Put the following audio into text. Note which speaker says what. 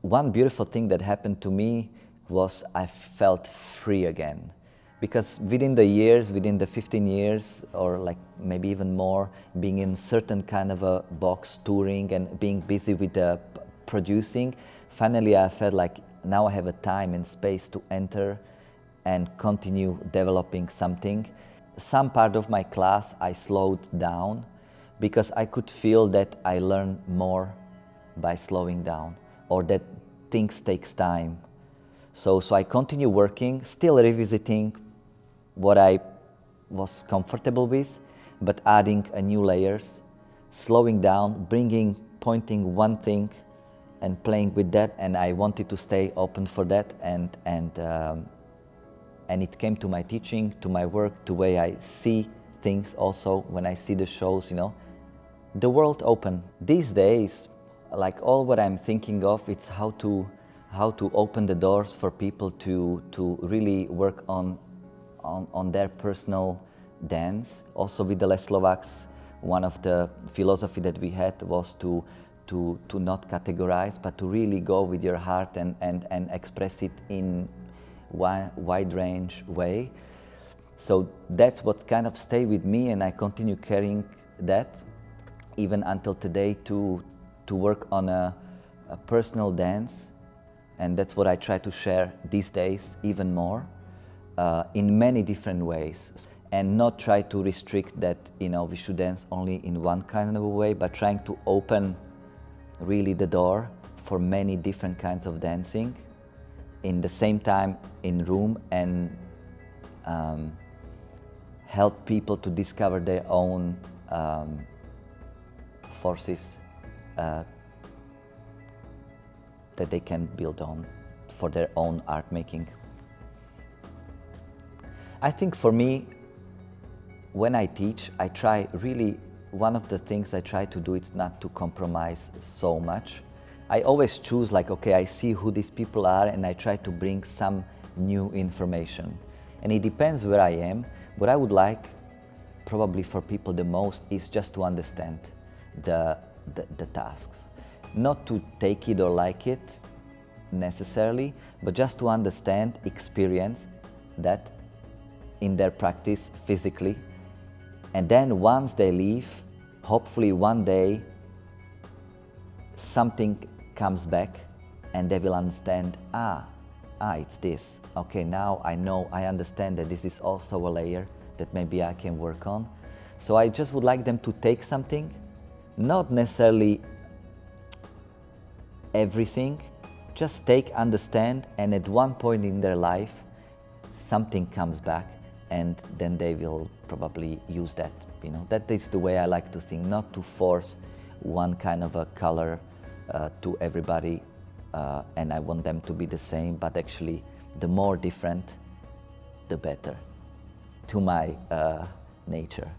Speaker 1: one beautiful thing that happened to me was I felt free again. Because within the years, within the 15 years, or like maybe even more, being in certain kind of a box, touring and being busy with producing, finally I felt like now I have a time and space to enter and continue developing something. Some part of my class I slowed down because I could feel that I learn more by slowing down, or that things takes time. So I continue working, still revisiting what I was comfortable with, but adding a new layers, slowing down, pointing one thing and playing with that, and I wanted to stay open for that, and it came to my teaching, to my work, to the way I see things also when I see the shows, you know. The world open. These days, like all what I'm thinking of, it's how to open the doors for people to really work on their personal dance. Also with the Les Slovaks, one of the philosophy that we had was to not categorize, but to really go with your heart and express it in wide range way. So that's what kind of stay with me, and I continue carrying that even until today to work on a personal dance, and that's what I try to share these days even more in many different ways, and not try to restrict that, you know, we should dance only in one kind of a way, but trying to open really the door for many different kinds of dancing in the same time in room, and help people to discover their own forces that they can build on for their own art making. I think for me, when I teach, I try really, one of the things I try to do is not to compromise so much. I always choose like, okay, I see who these people are and I try to bring some new information. And it depends where I am. What I would like probably for people the most is just to understand the tasks. Not to take it or like it necessarily, but just to understand, experience that in their practice physically. And then once they leave, hopefully one day something comes back and they will understand, it's this. Okay, now I know, I understand that this is also a layer that maybe I can work on. So I just would like them to take something, not necessarily everything, just take, understand, and at one point in their life, something comes back, and then they will probably use that. You know, that is the way I like to think, not to force one kind of a color to everybody, and I want them to be the same, but actually the more different, the better, to my nature.